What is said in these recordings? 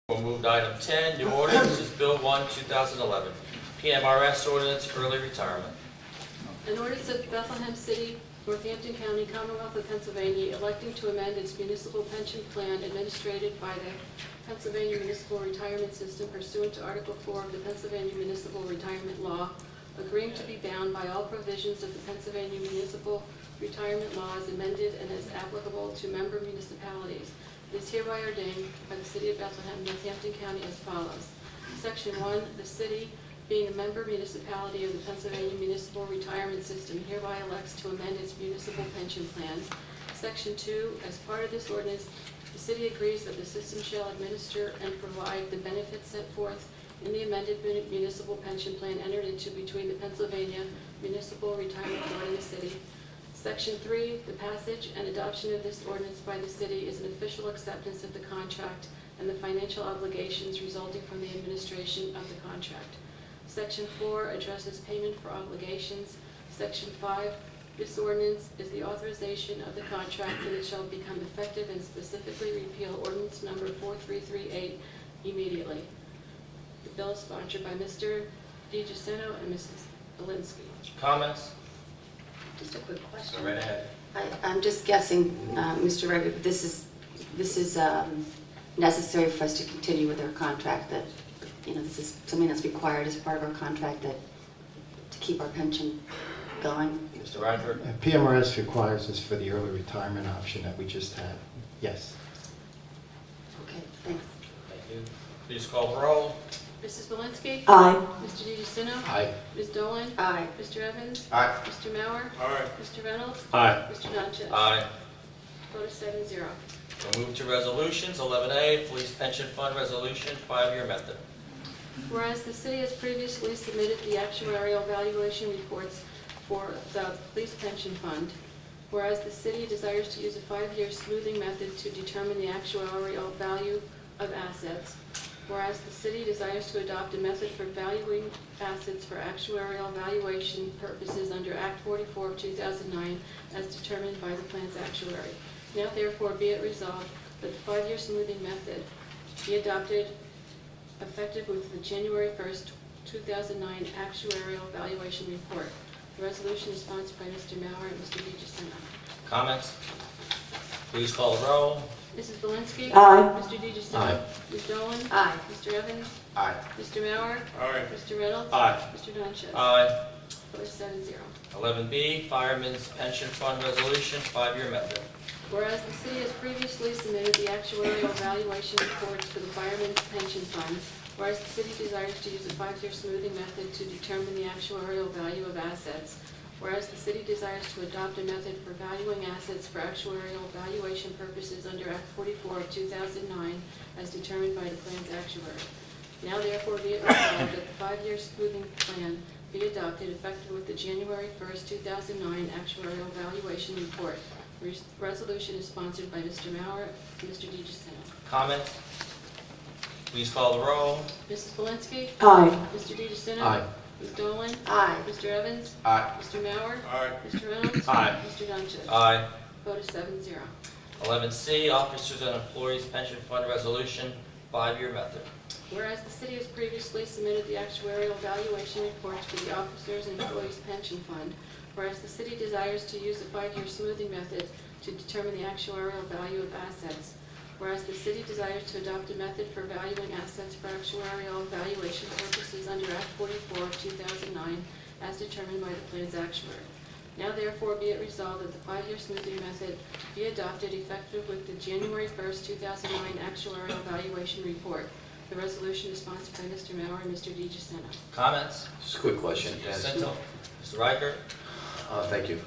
We'll move to item 10, new ordinance is Bill 1, 2011, PMRS ordinance, early retirement. An ordinance of Bethlehem City, Northampton County, Commonwealth of Pennsylvania, electing to amend its municipal pension plan administered by the Pennsylvania Municipal Retirement System pursuant to Article 4 of the Pennsylvania Municipal Retirement Law, agreeing to be bound by all provisions of the Pennsylvania Municipal Retirement Law as amended and as applicable to member municipalities. It is hereby ordained by the City of Bethlehem, Northampton County as follows. Section 1, the city, being a member municipality of the Pennsylvania Municipal Retirement System, hereby elects to amend its municipal pension plans. Section 2, as part of this ordinance, the city agrees that the system shall administer and provide the benefits set forth in the amended municipal pension plan entered into between the Pennsylvania Municipal Retirement Board and the city. Section 3, the passage and adoption of this ordinance by the city is an official acceptance of the contract and the financial obligations resulting from the administration of the contract. Section 4 addresses payment for obligations. Section 5, this ordinance is the authorization of the contract and it shall become effective and specifically repeal ordinance number 4338 immediately. The bill is sponsored by Mr. DiGiuseppe and Mrs. Belinsky. Comments? Just a quick question. Go right ahead. I'm just guessing, Mr. Reggie, this is necessary for us to continue with our contract, that, you know, this is something that's required as part of our contract that to keep our pension going. Mr. Reinhardt? PMRS requires this for the early retirement option that we just had. Yes. Okay, thanks. Thank you. Please call the roll. Mrs. Belinsky? Aye. Mr. DiGiuseppe? Aye. Ms. Dolan? Aye. Mr. Evans? Aye. Mr. Mauer? Aye. Mr. Reynolds? Aye. Mr. Natchez? Aye. Vote is 7-0. We'll move to resolutions. 11A, Police Pension Fund Resolution, 5-year method. Whereas the city has previously submitted the actuarial valuation reports for the police pension fund, whereas the city desires to use a 5-year smoothing method to determine the actuarial value of assets, whereas the city desires to adopt a method for valuing assets for actuarial valuation purposes under Act 44 of 2009 as determined by the plan's actuary. Now therefore be it resolved that the 5-year smoothing method be adopted effective with the January 1st, 2009 actuarial valuation report. The resolution is sponsored by Mr. Mauer and Mr. DiGiuseppe. Comments? Please call the roll. Mrs. Belinsky? Aye. Mr. DiGiuseppe? Aye. Ms. Dolan? Aye. Mr. Evans? Aye. Mr. Mauer? Aye. Mr. Reynolds? Aye. Mr. Natchez? Aye. Vote is 7-0. 11B, Fireman's Pension Fund Resolution, 5-year method. Whereas the city has previously submitted the actuarial valuation reports for the Fireman's Pension Fund, whereas the city desires to use a 5-year smoothing method to determine the actuarial value of assets, whereas the city desires to adopt a method for valuing assets for actuarial valuation purposes under Act 44 of 2009 as determined by the plan's actuary. Now therefore be it resolved that the 5-year smoothing plan be adopted effective with the January 1st, 2009 actuarial valuation report. Resolution is sponsored by Mr. Mauer and Mr. DiGiuseppe. Comments? Please call the roll. Mrs. Belinsky? Aye. Mr. DiGiuseppe? Aye. Ms. Dolan? Aye. Mr. Evans? Aye. Mr. Mauer? Aye. Mr. Reynolds? Aye. Mr. Natchez? Aye. Vote is 7-0. 11C, Officers and Employees Pension Fund Resolution, 5-year method. Whereas the city has previously submitted the actuarial valuation reports for the Officers and Employees Pension Fund, whereas the city desires to use a 5-year smoothing method to determine the actuarial value of assets, whereas the city desires to adopt a method for valuing assets for actuarial valuation purposes under Act 44 of 2009 as determined by the plan's actuary. Now therefore be it resolved that the 5-year smoothing method be adopted effective with the January 1st, 2009 actuarial valuation report. The resolution is sponsored by Mr. Mauer and Mr. DiGiuseppe. Comments? Just a quick question. Jacinto? Mr. Riker? Thank you.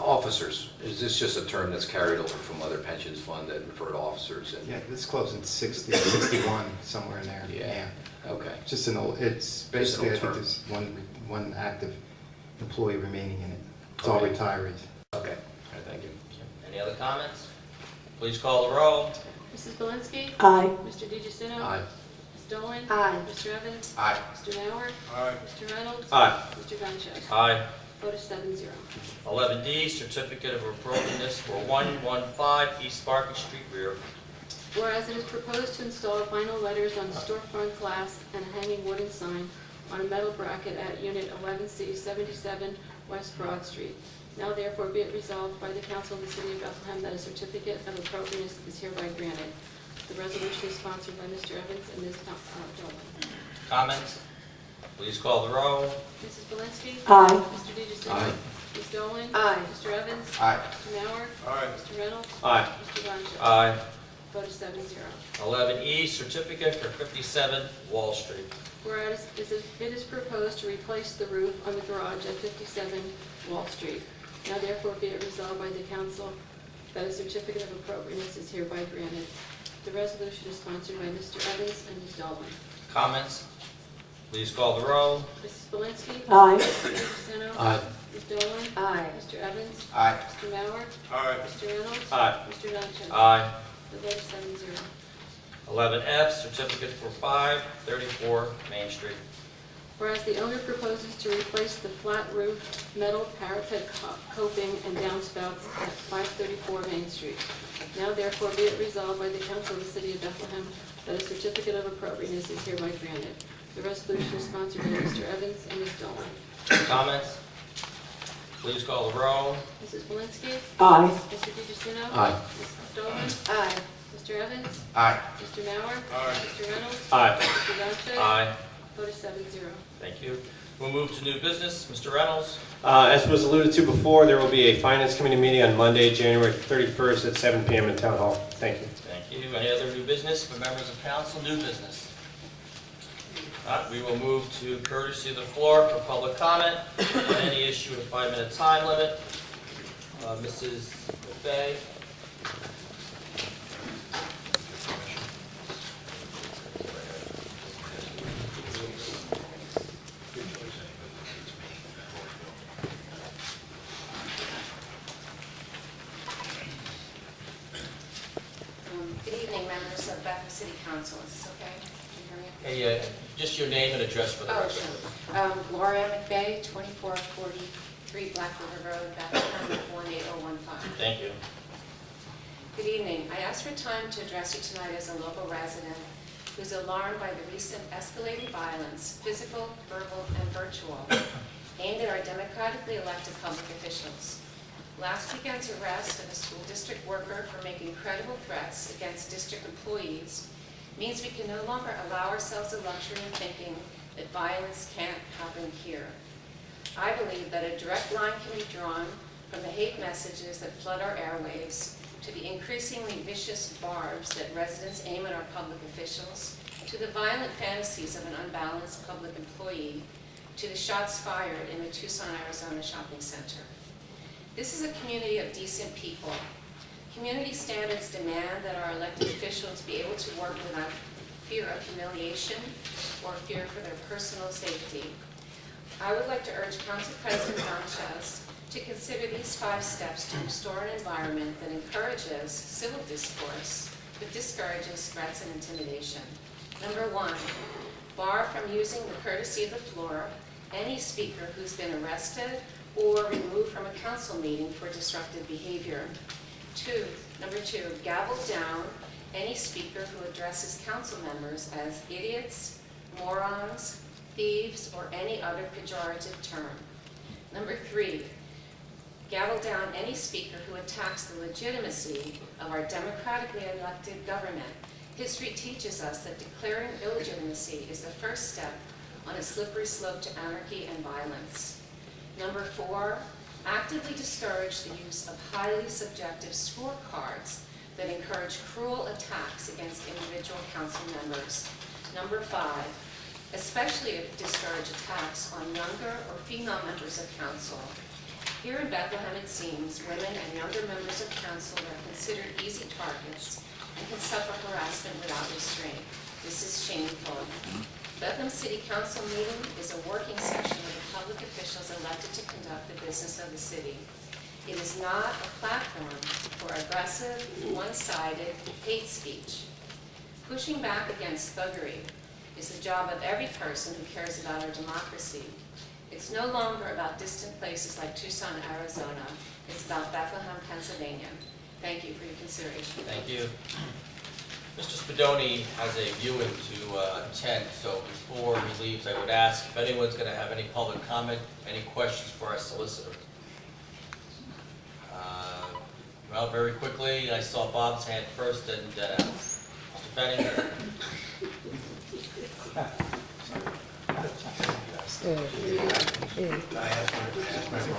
Officers, is this just a term that's carried over from other pensions fund that refer to officers? Yeah, this closed in 60, 61, somewhere in there. Yeah. Okay. Just an old, it's Just an basically, I old think term. there's one active employee remaining in it. It's all Okay. retirees. Okay. All right, thank you. Any other comments? Please call the roll. Mrs. Belinsky? Aye. Mr. DiGiuseppe? Aye. Ms. Dolan? Aye. Mr. Evans? Aye. Mr. Mauer? Aye. Mr. Reynolds? Aye. Mr. Natchez? Aye. Vote is 7-0. 11D, Certificate of Appropriateness for 115 East Market Street rear. Whereas it is proposed to install vinyl letters on the storefront glass and a hanging wooden sign on a metal bracket at Unit 11C 77 West Broad Street. Now therefore be it resolved by the Council of the City of Bethlehem that a certificate of appropriateness is hereby granted. The resolution is sponsored by Mr. Evans and Ms. Dolan. Comments? Please call the roll. Mrs. Valinski? Aye. Mr. DeGiuseppe? Aye. Ms. Dolan? Aye. Mr. Evans? Aye. Mr. Mauer? Aye. Mr. Reynolds? Aye. Mr. Longo? Aye. Vote is 7-0. 11E, certificate for 57 Wall Street. Whereas it is proposed to replace the roof on the garage at 57 Wall Street. Now therefore be it resolved by the council that a certificate of appropriateness is hereby granted. The resolution is sponsored by Mr. Evans and Ms. Dolan. Comments? Please call the roll. Mrs. Valinski? Aye. Mr. DeGiuseppe? Aye. Ms. Dolan? Aye. Mr. Evans? Aye. Mr. Mauer? Aye. Mr. Reynolds? Aye. Mr. Longo? Aye. The vote is 7-0. 11F, certificate for 534 Main Street. Whereas the owner proposes to replace the flat roof metal parapet coping and downspouts at 534 Main Street. Now therefore be it resolved by the Council of the City of Bethlehem that a certificate of appropriateness is hereby granted. The resolution is sponsored by Mr. Evans and Ms. Dolan. Comments? Please call the roll. Mrs. Valinski? Aye. Mr. DeGiuseppe? Aye. Mrs. Dolan? Aye. Mr. Evans? Aye. Mr. Mauer? Aye. Mr. Reynolds? Aye. Mr. Longo? Aye. Vote is 7-0. Thank you. We'll move to new business. Mr. Reynolds? As was alluded to before, there will be a Finance Committee meeting on Monday, January 31st at 7 p.m. in Town Hall. Thank you. Thank you. Any other new business for members of council? New business? We will move to courtesy of the floor for public comment on any issue with a 5-minute time limit. Mrs. Buffet? Good evening, members of Bethlehem City Council. Is this okay? Can you hear me? Hey, just your name and address for the Oh, record. sure. Gloria McVeigh, 2443 Black River Road, Bethlehem, 18015. Thank you. Good evening. I ask for time to address you tonight as a local resident who's alarmed by the recent escalating violence, physical, verbal, and virtual, aimed at our democratically elected public officials. Last weekend's arrest of a school district worker for making credible threats against district employees means we can no longer allow ourselves the luxury of thinking that violence can't happen here. I believe that a direct line can be drawn from the hate messages that flood our airwaves to the increasingly vicious barbs that residents aim at our public officials, to the violent fantasies of an unbalanced public employee, to the shots fired in the Tucson, Arizona shopping center. This is a community of decent people. Community standards demand that our elected officials be able to work without fear of humiliation or fear for their personal safety. I would like to urge Council President Sanchez to consider these 5 steps to restore an environment that encourages civil discourse but discourages threats and intimidation. Number 1, bar from using the courtesy of the floor any speaker who's been arrested or removed from a council meeting for disruptive behavior. Number 2, gavel down any speaker who addresses council members as idiots, morons, thieves, or any other pejorative term. Number 3, gavel down any speaker who attacks the legitimacy of our democratically elected government. History teaches us that declaring illegitimacy is the first step on a slippery slope to anarchy and violence. Number 4, actively discourage the use of highly subjective scorecards that encourage cruel attacks against individual council members. Number 5, especially discourage attacks on younger or female members of council. Here in Bethlehem, it seems, women and younger members of council are considered easy targets and can suffer harassment without restraint. This is shameful. Bethlehem City Council meeting is a working session of the public officials elected to conduct the business of the city. It is not a platform for aggressive, one-sided hate speech. Pushing back against thuggery is the job of every person who cares about our democracy. It's no longer about distant places like Tucson, Arizona. It's about Bethlehem, Pennsylvania. Thank you for your consideration. Thank you. Mr. Spadoni has a viewing to attend, so before he leaves, I would ask if anyone's going to have any public comment, any questions for our solicitor. Well, very quickly, I saw Bob's hand first, and Mr. Benning. I asked my